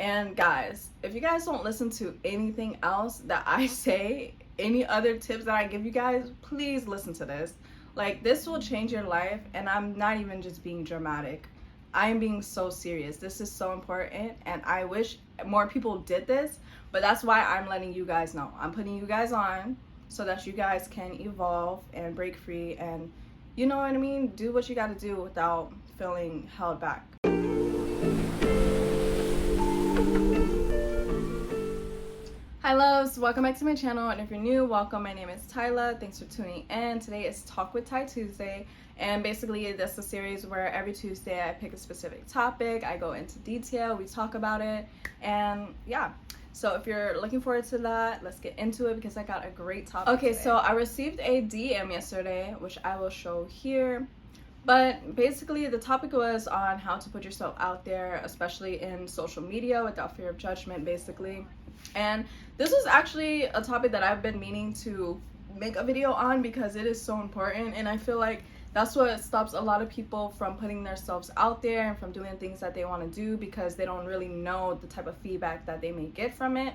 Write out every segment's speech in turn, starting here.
And guys, if you guys don't listen to anything else that I say, any other tips that I give you guys, please listen to this. Like, this will change your life, and I'm not even just being dramatic. I am being so serious. This is so important, and I wish more people did this, but that's why I'm letting you guys know. I'm putting you guys on so that you guys can evolve and break free and, you know what I mean, do what you got to do without feeling held back. Hi loves, welcome back to my channel, and if you're new, welcome. My name is Tyla. Thanks for tuning in. Today is Talk with Ty Tuesday, and basically this is a series where every Tuesday I pick a specific topic, I go into detail, we talk about it, and yeah. So if you're looking forward to that, let's get into it because I got a great topic today. So I received a DM yesterday, which I will show here. But basically the topic was on how to put yourself out there, especially in social media, without fear of judgment, basically. And this was actually a topic that I've been meaning to make a video on because it is so important, and I feel like that's what stops a lot of people from putting themselves out there and from doing things that they want to do because they don't really know the type of feedback that they may get from it.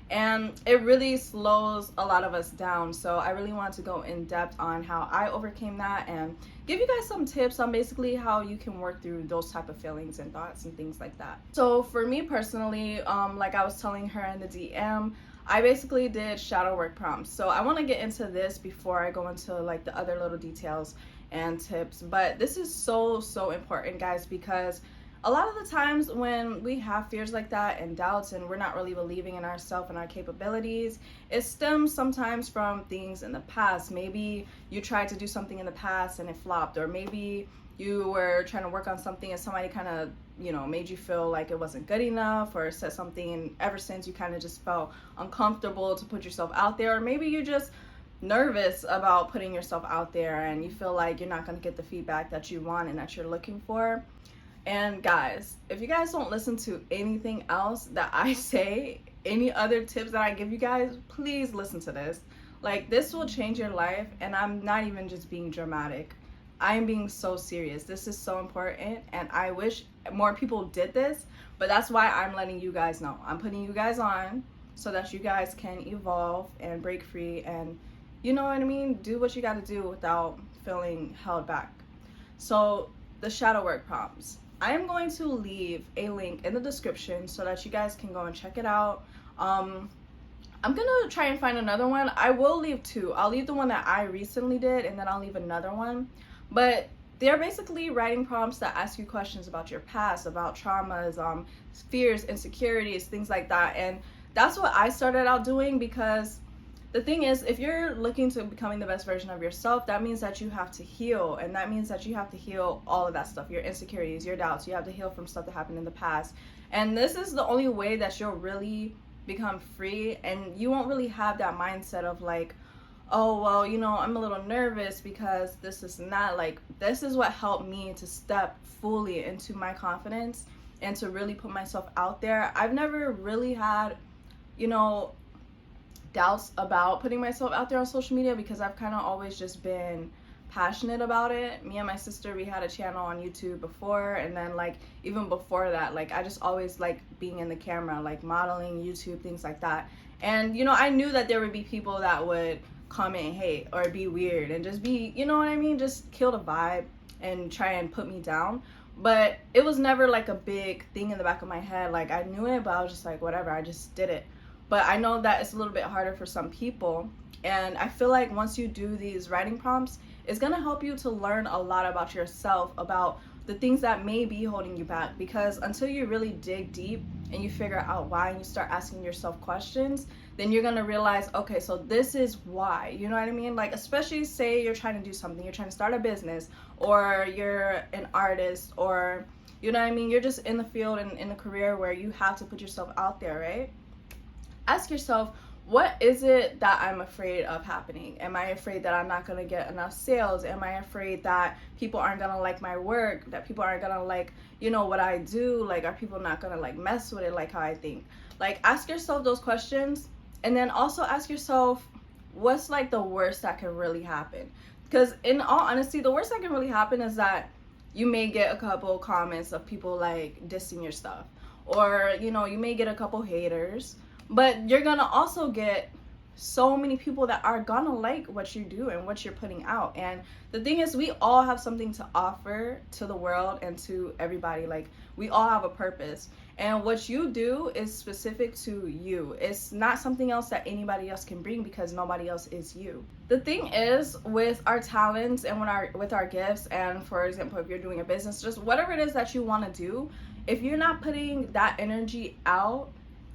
And it really slows a lot of us down. So I really want to go in depth on how I overcame that and give you guys some tips on basically how you can work through those type of feelings and thoughts and things like that. So for me personally, like I was telling her in the DM, I basically did shadow work prompts. So I want to get into this before I go into like the other little details and tips. But this is so important, guys, because a lot of the times when we have fears like that and doubts and we're not really believing in ourselves and our capabilities, it stems sometimes from things in the past. Maybe you tried to do something in the past and it flopped, or maybe you were trying to work on something and somebody kind of, made you feel like it wasn't good enough, or said something, and ever since you kind of just felt uncomfortable to put yourself out there, or maybe you're just nervous about putting yourself out there and you feel like you're not going to get the feedback that you want and that you're looking for. And guys, if you guys don't listen to anything else that I say, any other tips that I give you guys, please listen to this. Like, this will change your life, and I'm not even just being dramatic. I am being so serious. This is so important, and I wish more people did this, but that's why I'm letting you guys know. I'm putting you guys on so that you guys can evolve and break free and, you know what I mean, do what you got to do without feeling held back. So the shadow work prompts. I am going to leave a link in the description so that you guys can go and check it out. I'm gonna try and find another one. I will leave two. I'll leave the one that I recently did, and then I'll leave another one. But they're basically writing prompts that ask you questions about your past, about traumas, fears, insecurities, things like that. And that's what I started out doing, because the thing is, if you're looking to becoming the best version of yourself, that means that you have to heal, and that means that you have to heal all of that stuff, your insecurities, your doubts. You have to heal from stuff that happened in the past, and this is the only way that you'll really become free, and you won't really have that mindset of like, oh, well, I'm a little nervous because this is not, like, this is what helped me to step fully into my confidence and to really put myself out there. I've never really had, doubts about putting myself out there on social media because I've kind of always just been passionate about it. Me and my sister, we had a channel on YouTube before, and then like even before that, like I just always like being in the camera, like modeling, YouTube, things like that. And I knew that there would be people that would comment and hate or be weird and just be, just kill the vibe and try and put me down. But it was never like a big thing in the back of my head. Like, I knew it, but I was just like, whatever, I just did it. But I know that it's a little bit harder for some people, and I feel like once you do these writing prompts, it's going to help you to learn a lot about yourself, about the things that may be holding you back, because until you really dig deep and you figure out why and you start asking yourself questions, then you're going to realize, okay, so this is why, you know what I mean? Like, especially say you're trying to do something, you're trying to start a business, or you're an artist, or, you know what I mean, you're just in the field and in a career where you have to put yourself out there, right? Ask yourself, what is it that I'm afraid of happening? Am I afraid that I'm not going to get enough sales? Am I afraid that people aren't going to like my work? That people aren't going to like, what I do? Like, are people not going to like mess with it like how I think? Like, ask yourself those questions, and then also ask yourself, what's like the worst that can really happen? Because in all honesty, the worst that can really happen is that you may get a couple comments of people like dissing your stuff, or you know, you may get a couple haters, but you're gonna also get so many people that are gonna like what you do and what you're putting out. And the thing is, we all have something to offer to the world and to everybody. Like, we all have a purpose, and what you do is specific to you. It's not something else that anybody else can bring, because nobody else is you. The thing is, with our talents and with our gifts, and for example, if you're doing a business, just whatever it is that you want to do, if you're not putting that energy out,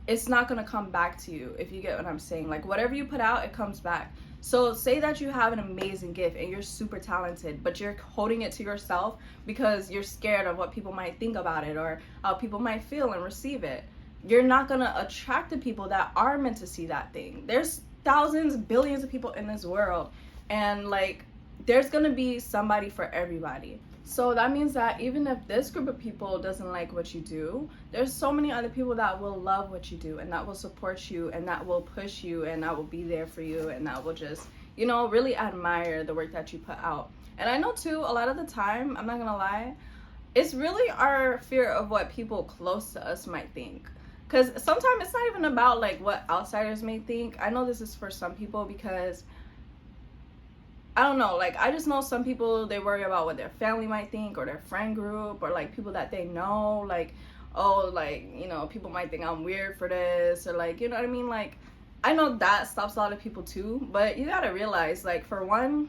it's not going to come back to you, if you get what I'm saying. Like, whatever you put out, it comes back. So say that you have an amazing gift and you're super talented, but you're holding it to yourself because you're scared of what people might think about it, or how people might feel and receive it. You're not going to attract the people that are meant to see that thing. There's thousands, billions of people in this world, and like, there's going to be somebody for everybody. So that means that even if this group of people doesn't like what you do, there's so many other people that will love what you do, and that will support you, and that will push you, and that will be there for you, and that will just, you know, really admire the work that you put out. And I know too, a lot of the time, I'm not gonna lie, it's really our fear of what people close to us might think. Because sometimes it's not even about like what outsiders may think. I know this is for some people, because I don't know, like, I just know some people, they worry about what their family might think, or their friend group, or like people that they know, like, oh, like, you know, people might think I'm weird for this, or like, you know what I mean? Like, I know that stops a lot of people too, but you gotta realize, like, for one,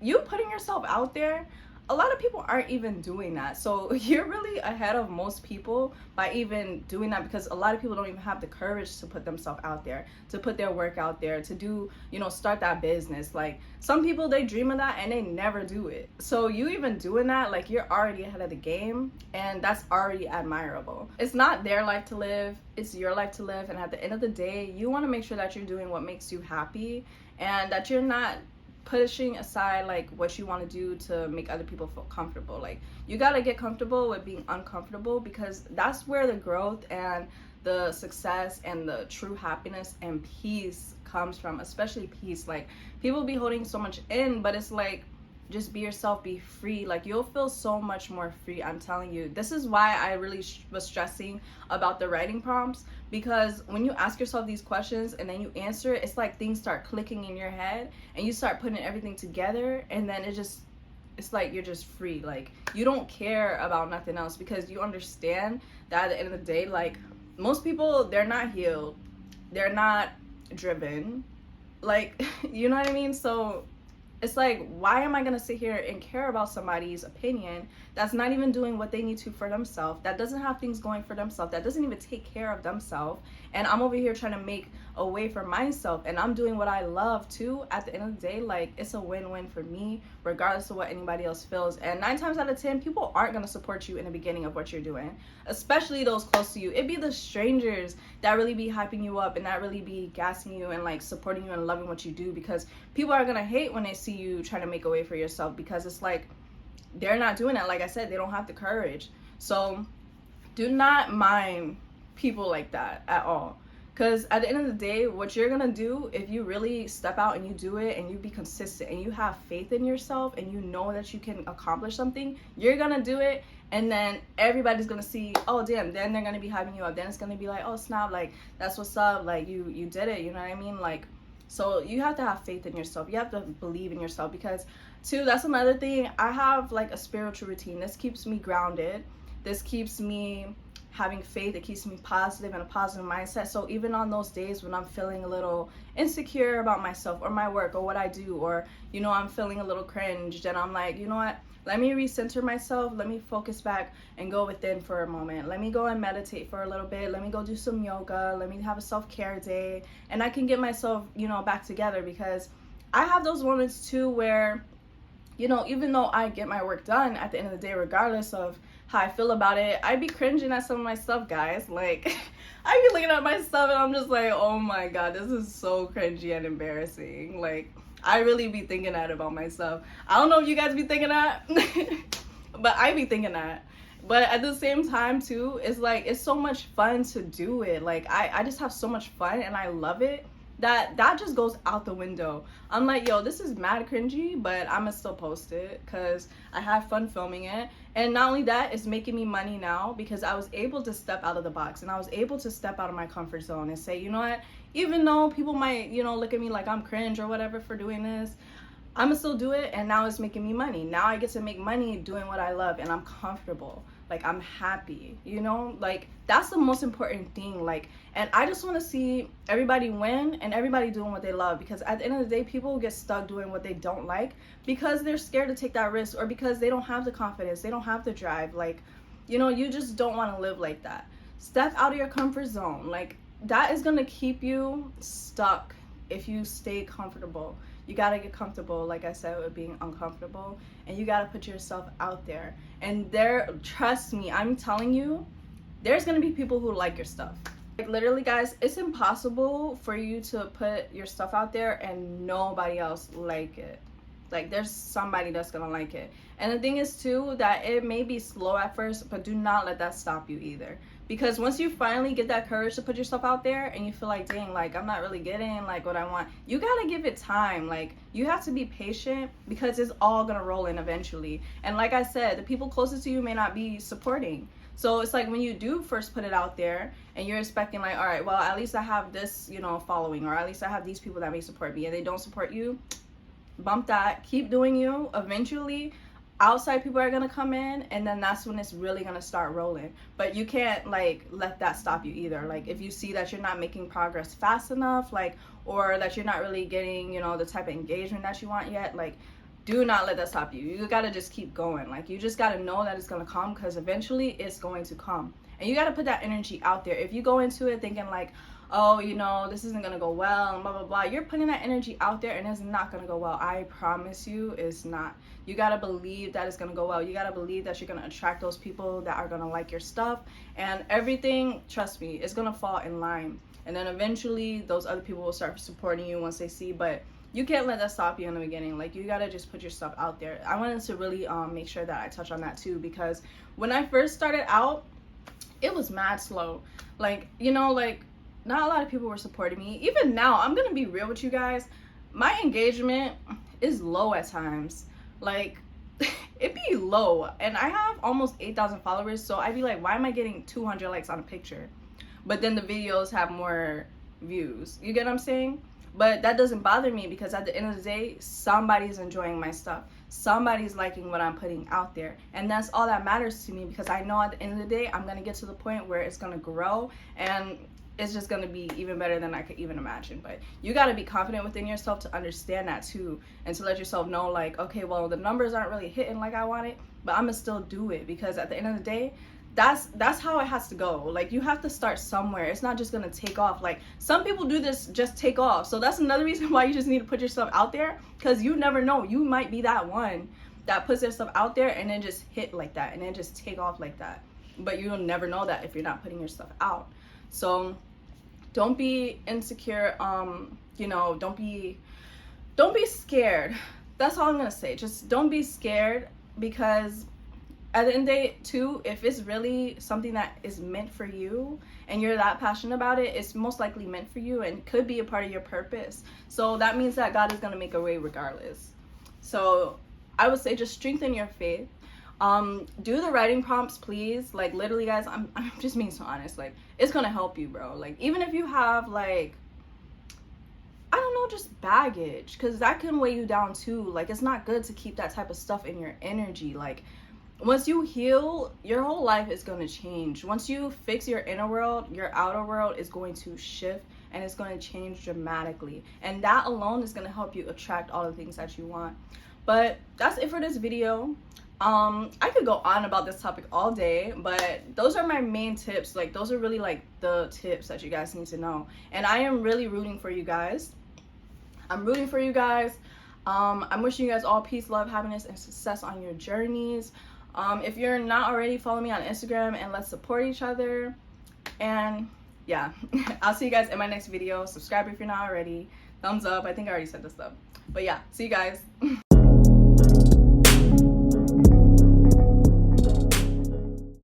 you putting yourself out there, a lot of people aren't even doing that. So you're really ahead of most people by even doing that, because a lot of people don't even have the courage to put themselves out there, to put their work out there, to do, you know, start that business. Like, some people, they dream of that and they never do it. So you even doing that, like, you're already ahead of the game, and that's already admirable. It's not their life to live, it's your life to live. And at the end of the day, you want to make sure that you're doing what makes you happy, and that you're not pushing aside like what you want to do to make other people feel comfortable. Like, you got to get comfortable with being uncomfortable, because that's where the growth and the success and the true happiness and peace comes from. Especially peace. Like, people be holding so much in, but it's like, just be yourself, be free. Like, you'll feel so much more free, I'm telling you. This is why I really was stressing about the writing prompts, because when you ask yourself these questions and then you answer it, it's like things start clicking in your head, and you start putting everything together, and then it's like you're just free. Like, you don't care about nothing else, because you understand that at the end of the day, like, most people, they're not healed, they're not driven, like, you know what I mean? So it's like, why am I gonna sit here and care about somebody's opinion that's not even doing what they need to for themselves, that doesn't have things going for themselves, that doesn't even take care of themselves? And I'm over here trying to make a way for myself, and I'm doing what I love too. At the end of the day, like, it's a win-win for me, regardless of what anybody else feels. And 9 times out of 10, people aren't gonna support you in the beginning of what you're doing, especially those close to you. It'd be the strangers that really be hyping you up, and that really be gassing you and like supporting you and loving what you do, because people are gonna hate when they see you trying to make a way for yourself, because it's like, they're not doing that. Like I said, they don't have the courage. So do not mind people like that at all, because at the end of the day, what you're gonna do, if you really step out and you do it, and you be consistent, and you have faith in yourself, and you know that you can accomplish something, you're gonna do it. And then everybody's gonna see, oh damn, then they're gonna be hyping you up, then it's gonna be like, oh snap, like, that's what's up, like, you did it, you know what I mean? Like, so you have to have faith in yourself, you have to believe in yourself, because too, that's another thing, I have like a spiritual routine. This keeps me grounded, this keeps me having faith, it keeps me positive and a positive mindset. So even on those days when I'm feeling a little insecure about myself or my work or what I do, or, you know, I'm feeling a little cringed, and I'm like, you know what, let me recenter myself, let me focus back and go within for a moment, let me go and meditate for a little bit, let me go do some yoga, let me have a self-care day, and I can get myself, you know, back together. Because I have those moments too where, you know, even though I get my work done at the end of the day, regardless of how I feel about it, I be cringing at some of my stuff, guys. Like, I be looking at my stuff and I'm just like, oh my god, this is so cringy and embarrassing. Like, I really be thinking that about myself. I don't know if you guys be thinking that, but I be thinking that. But at the same time too, it's like, it's so much fun to do it. Like, I just have so much fun and I love it, that just goes out the window. I'm like, yo, this is mad cringy, but I'm gonna still post it because I have fun filming it. And not only that, it's making me money now because I was able to step out of the box and I was able to step out of my comfort zone and say, you know what, even though people might, you know, look at me like I'm cringe or whatever for doing this, I'm gonna still do it. And now it's making me money. Now I get to make money doing what I love and I'm comfortable. Like, I'm happy, you know, like that's the most important thing. Like, and I just want to see everybody win and everybody doing what they love, because at the end of the day, people get stuck doing what they don't like because they're scared to take that risk or because they don't have the confidence, they don't have the drive. Like, you know, you just don't want to live like that. Step out of your comfort zone. Like, that is going to keep you stuck if you stay comfortable. You got to get comfortable, like I said, with being uncomfortable, and you got to put yourself out there. And there, trust me, I'm telling you, there's going to be people who like your stuff. Like, literally, guys, it's impossible for you to put your stuff out there and nobody else like it. Like, there's somebody that's going to like it. And the thing is, too, that it may be slow at first, but do not let that stop you either. Because once you finally get that courage to put yourself out there and you feel like, dang, like, I'm not really getting, like, what I want, you got to give it time. Like, you have to be patient because it's all going to roll in eventually. And like I said, the people closest to you may not be supporting. So it's like when you do first put it out there and you're expecting, like, all right, well, at least I have this, you know, following, or at least I have these people that may support me, and they don't support you, bump that. Keep doing you. Eventually, outside people are gonna come in, and then that's when it's really gonna start rolling. But you can't, like, let that stop you either. Like, if you see that you're not making progress fast enough, like, or that you're not really getting, you know, the type of engagement that you want yet, like, do not let that stop you. You gotta just keep going. Like, you just gotta know that it's gonna come, because eventually it's going to come. And you gotta put that energy out there. If you go into it thinking like, oh, you know, this isn't gonna go well and blah blah blah, you're putting that energy out there and it's not gonna go well. I promise you, it's not. You gotta believe that it's gonna go well. You gotta believe that you're gonna attract those people that are gonna like your stuff, and everything, trust me, it's gonna fall in line. And then eventually those other people will start supporting you once they see. But you can't let that stop you in the beginning. Like, you gotta just put your stuff out there. I wanted to really make sure that I touch on that too, because when I first started out, it was mad slow. Like, you know, like, not a lot of people were supporting me. Even now, I'm gonna be real with you guys, my engagement is low at times. Like, it be low, and I have almost 8,000 followers, so I'd be like, why am I getting 200 likes on a picture, but then the videos have more views? You get what I'm saying? But that doesn't bother me, because at the end of the day, somebody's enjoying my stuff, somebody's liking what I'm putting out there, and that's all that matters to me, because I know at the end of the day, I'm gonna get to the point where it's gonna grow, and it's just gonna be even better than I could even imagine. But you gotta be confident within yourself to understand that too, and to let yourself know, like, okay, well, the numbers aren't really hitting like I want it, but I'm gonna still do it, because at the end of the day, that's how it has to go. Like, you have to start somewhere. It's not just gonna take off. Like, some people do this just take off. So that's another reason why you just need to put yourself out there, because you never know, you might be that one that puts their stuff out there and then just hit like that and then just take off like that. But you'll never know that if you're not putting your stuff out. So don't be insecure. You know, don't be scared. That's all I'm gonna say. Just don't be scared, because at the end of the day too, if it's really something that is meant for you and you're that passionate about it, it's most likely meant for you and could be a part of your purpose. So that means that God is gonna make a way regardless. So I would say just strengthen your faith. Do the writing prompts, please. Like, literally, guys, I'm just being so honest. Like, it's gonna help you, bro. Like, even if you have, like, I don't know, just baggage, because that can weigh you down too. Like, it's not good to keep that type of stuff in your energy. Like, once you heal, your whole life is going to change. Once you fix your inner world, your outer world is going to shift, and it's going to change dramatically. And that alone is going to help you attract all the things that you want. But that's it for this video. I could go on about this topic all day, but those are my main tips. Like, those are really, like, the tips that you guys need to know. And I am really rooting for you guys. I'm rooting for you guys. I'm wishing you guys all peace, love, happiness, and success on your journeys. If you're not already, follow me on Instagram, and let's support each other. And yeah, I'll see you guys in my next video. Subscribe if you're not already. Thumbs up. I think I already said this stuff. But yeah, see you guys.